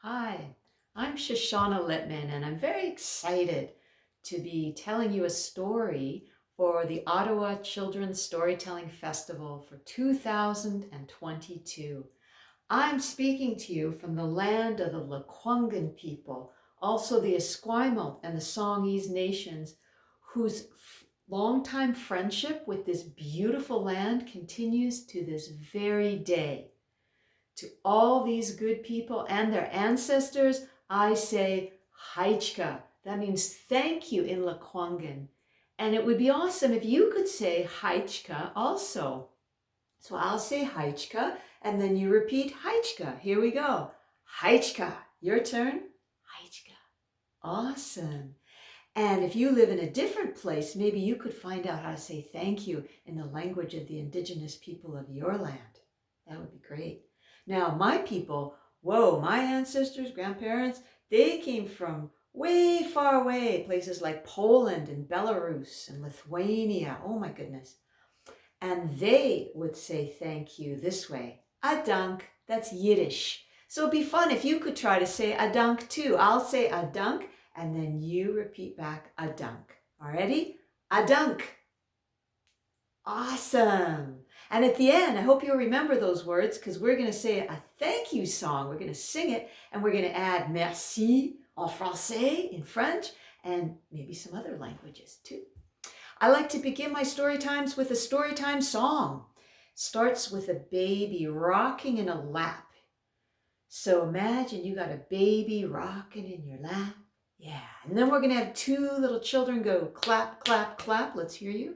Hi, I'm Shoshana Litman, and I'm very excited to be telling you a story for the Ottawa Children's Storytelling Festival for 2022. I'm speaking to you from the land of the ʷəŋən people, also the Esquimalt and the Songhees nations, whose longtime friendship with this beautiful land continues to this very day. To all these good people and their ancestors, I say haichka. That means thank you in ʷəŋən. And it would be awesome if you could say haichka also. So I'll say haichka, and then you repeat haichka. Here we go. Haichka. Your turn. Haichka. Awesome. And if you live in a different place, maybe you could find out how to say thank you in the language of the indigenous people of your land. That would be great. Now, my people, my ancestors, grandparents, they came from way far away, places like Poland and Belarus and Lithuania. Oh my goodness. And they would say thank you this way. Adank, that's Yiddish. So it'd be fun if you could try to say adank too. I'll say adank, and then you repeat back adank. All ready? Adank. Awesome. And at the end, I hope you'll remember those words, because we're going to say a thank you song. We're going to sing it, and we're going to add merci en français, in French, and maybe some other languages too. I like to begin my story times with a story time song. Starts with a baby rocking in a lap. So imagine you got a baby rocking in your lap. Yeah. And then we're going to have two little children go clap, clap, clap. Let's hear you.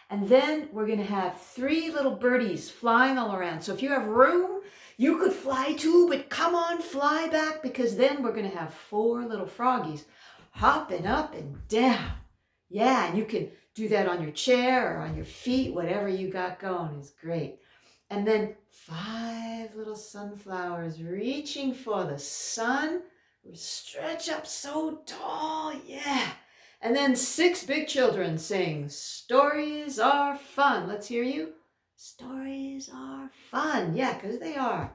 And then we're going to have three little birdies flying all around. So if you have room, you could fly too, but come on, fly back, because then we're going to have four little froggies hopping up and down. Yeah, and you can do that on your chair or on your feet, whatever you got going is great. And then five little sunflowers reaching for the sun. Stretch up so tall, yeah. And then six big children sing, stories are fun. Let's hear you. Stories are fun. Yeah, because they are.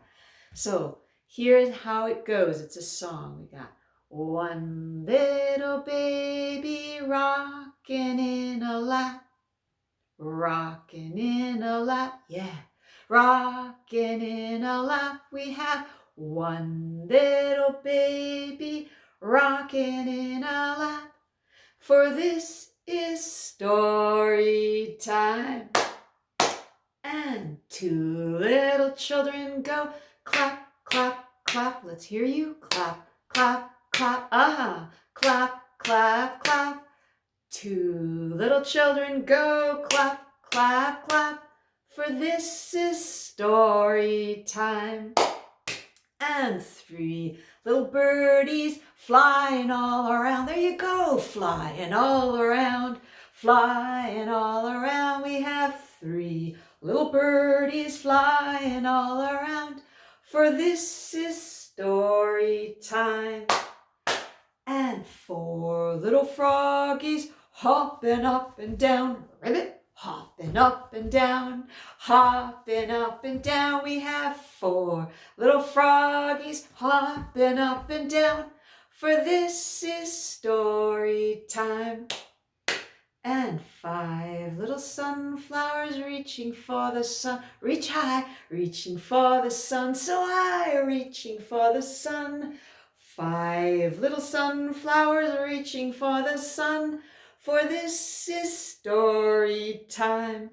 So here's how it goes. It's a song. We got one little baby rocking in a lap. Rocking in a lap. Yeah. Rocking in a lap. We have one little baby rocking in a lap. For this is story time. And two little children go clap, clap, clap. Let's hear you. Clap, clap, clap. Clap, clap, clap. Two little children go clap, clap, clap. For this is story time. And three little birdies flying all around. There you go, flying all around, flying all around. We have three little birdies flying all around. For this is story time. And four little froggies hopping up and down. Ribbit. Hopping up and down, hopping up and down. We have four little froggies hopping up and down. For this is story time. And five little sunflowers reaching for the sun. Reach high, reaching for the sun. So high, reaching for the sun. Five little sunflowers reaching for the sun. For this is story time.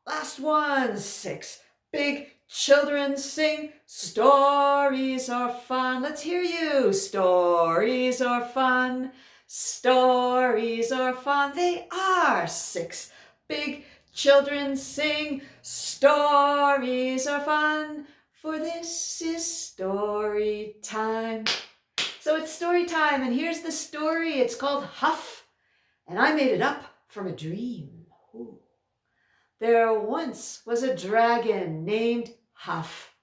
Last one. Six big children sing, stories are fun. Let's hear you. Stories are fun. Stories are fun. They are. Six big children sing, stories are fun. For this is story time. So it's story time, and here's the story. It's called Huff. And I made it up from a dream. Ooh. There once was a dragon named Huff.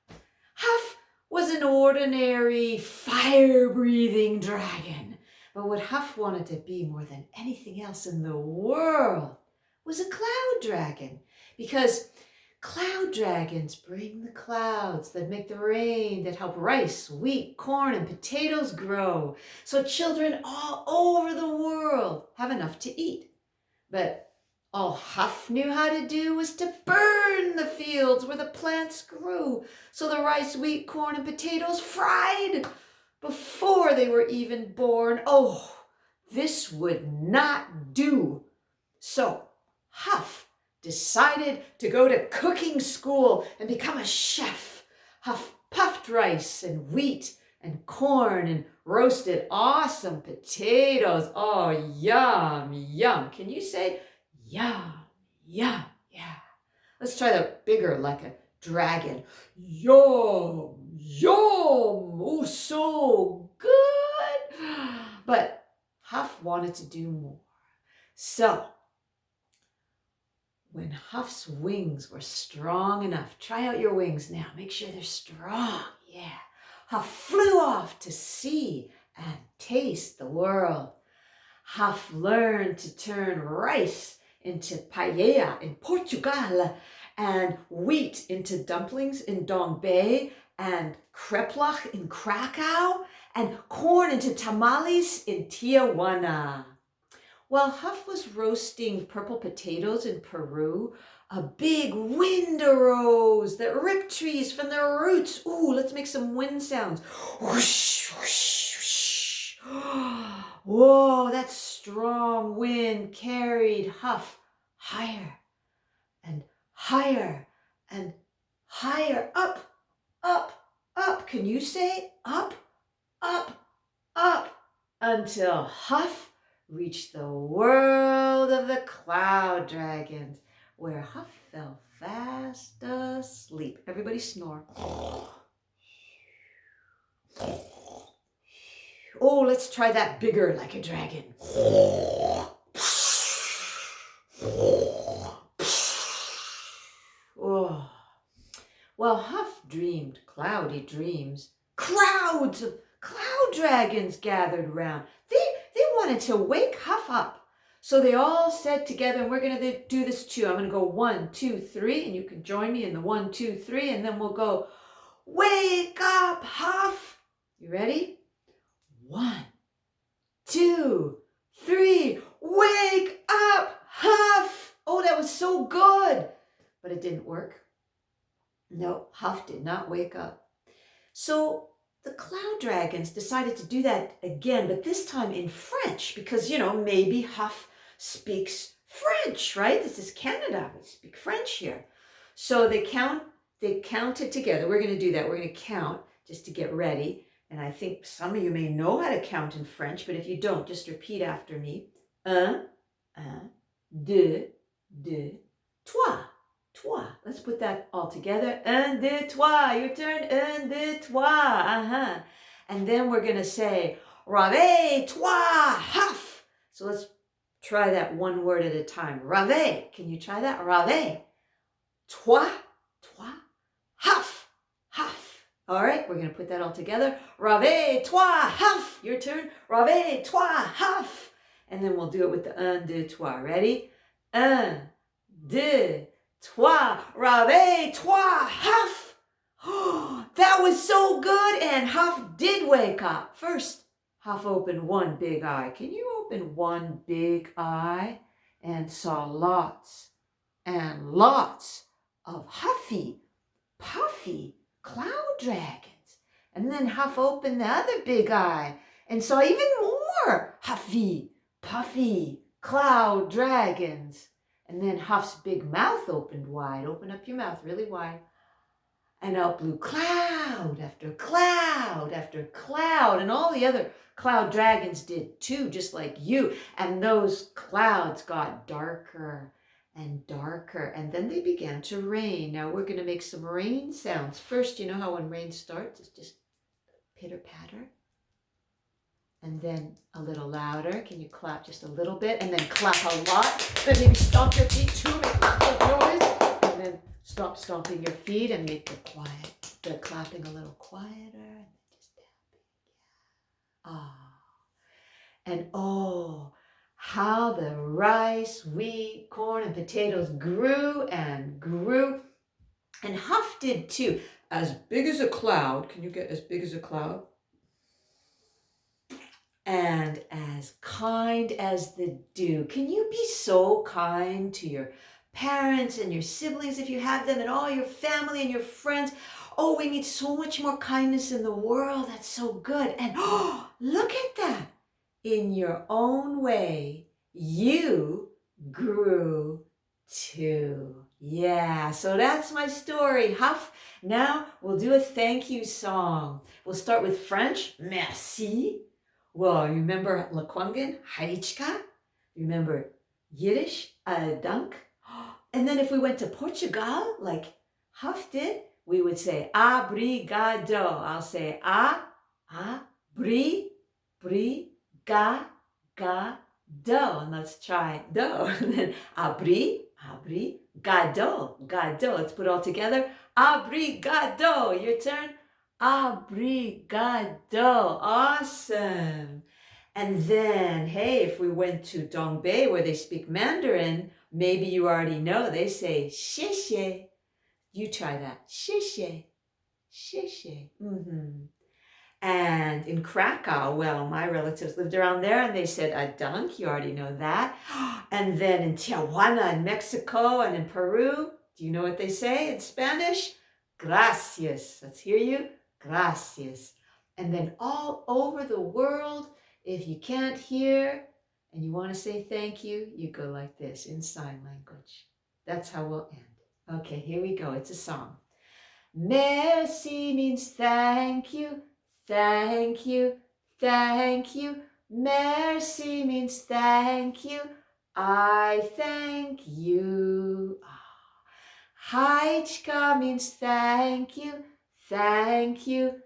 Huff was an ordinary fire-breathing dragon. But what Huff wanted to be more than anything else in the world was a cloud dragon. Because Cloud dragons bring the clouds that make the rain, that help rice, wheat, corn, and potatoes grow, so children all over the world have enough to eat. But all Huff knew how to do was to burn the fields where the plants grew, so the rice, wheat, corn, and potatoes fried before they were even born. Oh, this would not do. So Huff decided to go to cooking school and become a chef. Huff puffed rice and wheat and corn and roasted awesome potatoes. Oh, yum, yum. Can you say yum, yum, yeah? Let's try that bigger, like a dragon. Yum, yum. Oh, so good. But Huff wanted to do more. So when Huff's wings were strong enough, try out your wings now. Make sure they're strong. Yeah. Huff flew off to see and taste the world. Huff learned to turn rice into paella in Portugal, and wheat into dumplings in Dongbe, and kreplach in Krakow, and corn into tamales in Tijuana. While Huff was roasting purple potatoes in Peru, a big wind arose that ripped trees from their roots. Ooh, let's make some wind sounds. Whoosh, whoosh, whoosh. Whoa, that strong wind carried Huff higher and higher and higher, up, up, up. Can you say up, up, up, until Huff reached the world of the cloud dragons, where Huff fell fast asleep. Everybody snore. Oh, let's try that bigger, like a dragon. Oh. Well, Huff dreamed cloudy dreams. Crowds of cloud dragons gathered round. They wanted to wake Huff up. So they all said together, and we're going to do this too. I'm going to go 1, 2, 3, and you can join me in the 1, 2, 3, and then we'll go, wake up, Huff. You ready? 1, 2, 3, wake up, Huff. Oh, that was so good. But it didn't work. No, Huff did not wake up. So the cloud dragons decided to do that again, but this time in French, because, maybe Huff speaks French, right? This is Canada. We speak French here. So they counted together. We're going to do that. We're going to count just to get ready. And I think some of you may know how to count in French, but if you don't, just repeat after me. 1, 2, 3. Let's put that all together. 1, 2, 3. Your turn. 1, 2, 3. And then we're going to say, réveille-toi, Huff. So let's try that one word at a time. Réveille. Can you try that? Réveille. Toi, Huff, Huff. All right, we're going to put that all together. Réveille-toi, Huff. Your turn. Réveille-toi, Huff. And then we'll do it with the 1, 2, 3. Ready? 1, 2, 3. Réveille-toi, Huff. Oh, that was so good, and Huff did wake up. First, Huff opened one big eye. Can you open one big eye? And saw lots and lots of huffy, puffy cloud dragons. And then Huff opened the other big eye and saw even more huffy, puffy cloud dragons. And then Huff's big mouth opened wide. Open up your mouth really wide. And out blew cloud after cloud after cloud. And all the other cloud dragons did too, just like you. And those clouds got darker and darker. And then they began to rain. Now we're going to make some rain sounds. First, you know how when rain starts, it's just pitter patter. And then a little louder. Can you clap just a little bit? And then clap a lot. Then maybe stomp your feet too, make loud noise. And then stop stomping your feet and make the clapping a little quieter. And then just tapping. Ah. And oh, how the rice, wheat, corn, and potatoes grew and grew. And Huff did too. As big as a cloud. Can you get as big as a cloud? And as kind as the dew. Can you be so kind to your parents and your siblings if you have them, and all your family and your friends? Oh, we need so much more kindness in the world. That's so good. And oh, look at that. In your own way, you grew too. Yeah, so that's my story, Huff. Now we'll do a thank you song. We'll start with French, merci. Well, remember ʷəŋən, harichka? Remember Yiddish, dank? And then if we went to Portugal, like Huff did, we would say obrigado. I'll say ga, do. And let's try do. And then gado. Let's put it all together. Obrigado. Your turn. Obrigado. Awesome. And then, hey, if we went to Dongbei where they speak Mandarin, maybe you already know, they say xie. You try that. Xie. And in Krakow, well, my relatives lived around there and they said a dunk. You already know that. And then in Tijuana in Mexico and in Peru, do you know what they say in Spanish? Gracias. Let's hear you. Gracias. And then all over the world, if you can't hear and you want to say thank you, you go like this in sign language. That's how we'll end. Okay, here we go. It's a song. Merci means thank you. Thank you. Merci means thank you. I thank you. Haichka means thank you. Thank you.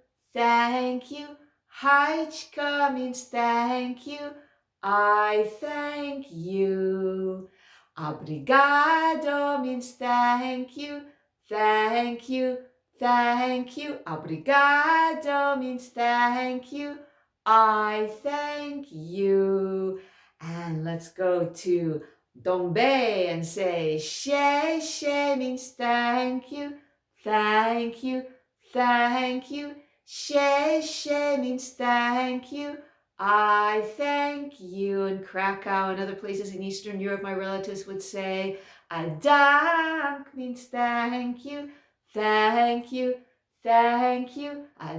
Haichka means thank you. I thank you. Obrigado means thank you. Thank you. Obrigado means thank you. I thank you. And let's go to Dongbei and say xie means thank you. Xie means thank you. I thank you. In Krakow and other places in Eastern Europe, my relatives would say a dank means thank you. A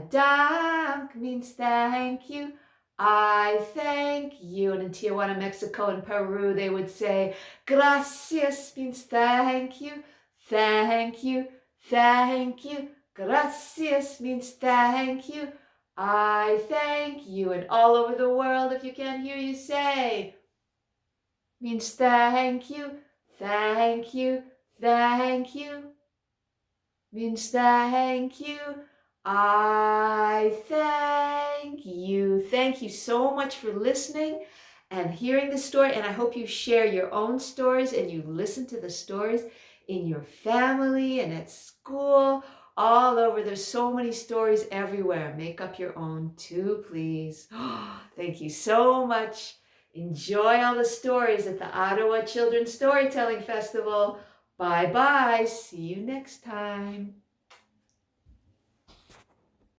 dank means thank you. I thank you. And in Tijuana, Mexico and Peru, they would say gracias means thank you. Gracias means thank you. I thank you. And all over the world, if you can't hear you say, means thank you. Means thank you. I thank you. Thank you so much for listening and hearing the story. And I hope you share your own stories and you listen to the stories in your family and at school, all over. There's so many stories everywhere. Make up your own too, please. Thank you so much. Enjoy all the stories at the Ottawa Children's Storytelling Festival. Bye-bye. See you next time.